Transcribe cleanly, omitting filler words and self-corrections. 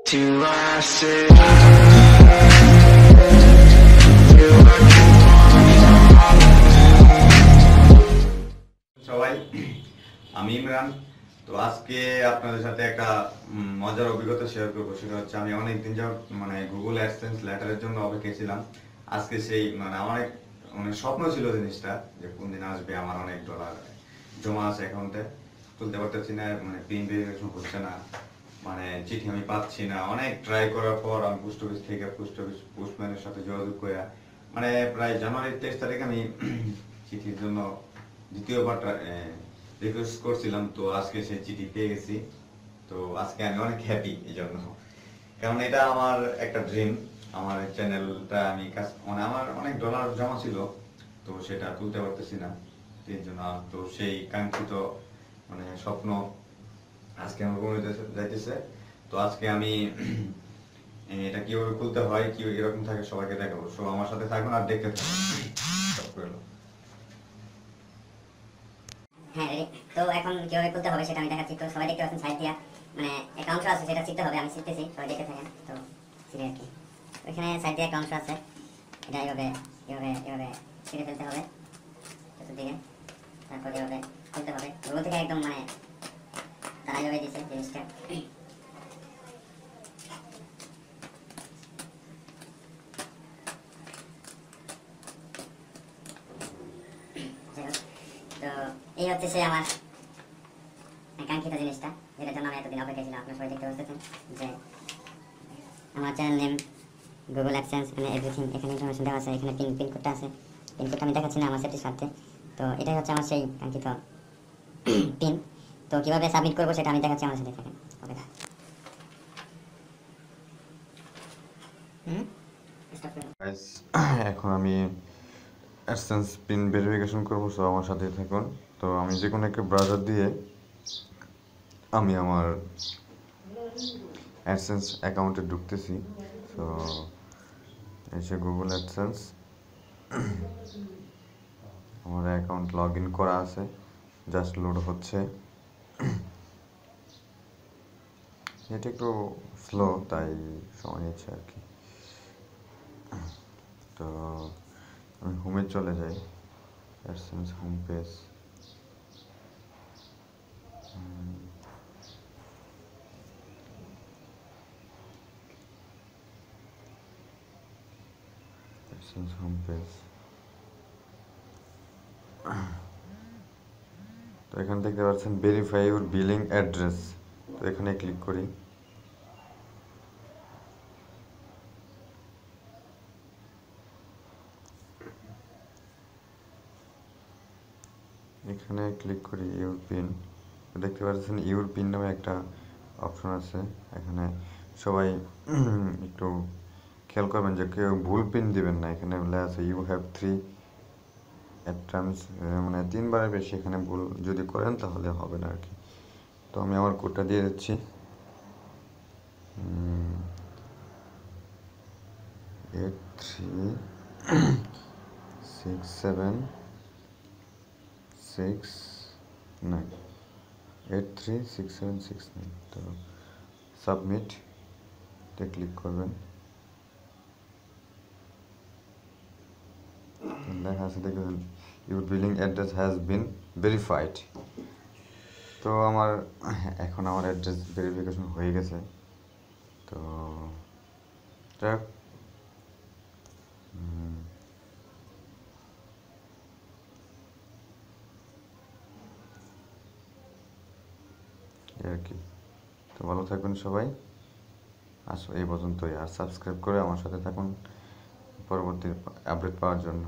To us সবাই আমি ইমরান। তো আজকে আপনাদের সাথে একটা মজার অভিজ্ঞতা শেয়ার করবো। সেটা হচ্ছে আমি অনেকদিন যাবত গুগল অ্যাডসেন্স লেটারের জন্য অপেক্ষায় ছিলাম। আজকে সেই আমার অনেক স্বপ্ন ছিল জিনিসটা, যে কোন দিন আসবে। আমার অনেক ডলার জমা আছে অ্যাকাউন্টে, তুলতে পারতেছি না, পিন ভেরিফিকেশন হচ্ছে না, চিঠি আমি পাচ্ছি না। অনেক ট্রাই করার পর আমি পোস্ট অফিস থেকে পোস্টম্যানের সাথে যোগাযোগ করে প্রায় জানুয়ারির 23 তারিখে আমি চিঠির জন্য দ্বিতীয়বার রিকোয়েস্ট করছিলাম। তো আজকে সেই চিঠি পেয়ে গেছি। তো আজকে আমি অনেক হ্যাপি এই জন্য, কারণ এটা আমার একটা ড্রিম। আমার চ্যানেলটা আমি আমার অনেক ডলার জমা ছিল, তো সেটা তুলতে পারতেছি না। এই জন্য তো সেই কাঙ্ক্ষিত স্বপ্ন আজকে আমার পূরণ হতে যাইতেছে। তো আজকে আমি এটা কিভাবে খুলতে হয়, কি এরকম থাকে সবাইকে দেখাবো। সো আমার সাথে থাকুন আর দেখতে থাকুন। হ্যাঁ, তো এখন কিভাবে খুলতে হবে সেটা আমি দেখাচ্ছি। তো সবাই দেখতে পাচ্ছেন সাইড দিয়া একটা অংশ আছে, সেটা শিখতে হবে। আমি শিখতেছি, সবাই দেখে থাকেন। তো শিখে আর কি ওইখানে সাইড দিয়ে একটা অংশ আছে, এটা এইভাবে এভাবে এভাবে ছিঁড়ে ফেলতে হবে চতুর্দিকে। তারপর এভাবে খুলতে হবে। গুগল থেকে একদম তারা এইভাবে দিয়েছে জিনিসটা। তো এই হচ্ছে সে আমার কাঙ্ক্ষিত জিনিসটা, যেটার জন্য আমি এতদিন অপেক্ষা ছিলাম। আপনার সবাই দেখতে পাচ্ছেন যে আমার channel name, Google AdSense, everything, এখানে ইনফরমেশন দেওয়া আছে। এখানে পিন কোডটা আছে। পিন কোডটা আমি দেখাচ্ছি না আমার সেটির সাথে। তো এটাই হচ্ছে আমার সেই কাঙ্ক্ষিত পিন। তো কীভাবে সাবমিট করবো সেটা আমি দেখাচ্ছি, আমার সাথে থাকেন। ওকে, এখন আমি অ্যাডসেন্স পিন ভেরিফিকেশন করবো, সো আমার সাথে থাকুন। তো আমি যে কোনো একটা ব্রাউজার দিয়ে আমি আমার অ্যাডসেন্স অ্যাকাউন্টে ঢুকতেছি। তো এসে গুগল অ্যাডসেন্স, আমার অ্যাকাউন্ট লগ ইন করা আছে, জাস্ট লোড হচ্ছে। এটা একটু স্লো, তাই সময় নিচ্ছে আর কি। তো আমি হোমে চলে যাই, AdSense home page. AdSense home page. তো এখানে দেখতে পাচ্ছেন ভেরিফাই ইউর বিলিং অ্যাড্রেস। তো এখানে ক্লিক করি। এখানে ক্লিক করি ইউর পিন। দেখতে পাচ্ছেন ইউর পিন নামে একটা অপশন আছে। এখানে সবাই একটু খেয়াল করবেন যে কেউ ভুল পিন দিবেন না। এখানে লেখা আছে ইউ হ্যাভ 3 অ্যাটেম্পটস, 3বারের বেশি এখানে ভুল যদি করেন তাহলে হবে না আর কি। তো আমি আমার কোডটা দিয়ে দিচ্ছি, 836769। তো সাবমিটে ক্লিক করবেন। লেখা আছে দেখবেন your billing address has been verified. তো এখন আমার অ্যাড্রেস ভেরিফিকেশন হয়ে গেছে। তো যাক, আর কি। তো ভালো থাকবেন সবাই। এই পর্যন্তই। আর সাবস্ক্রাইব করে আমার সাথে থাকুন পরবর্তী আপডেট পাওয়ার জন্য।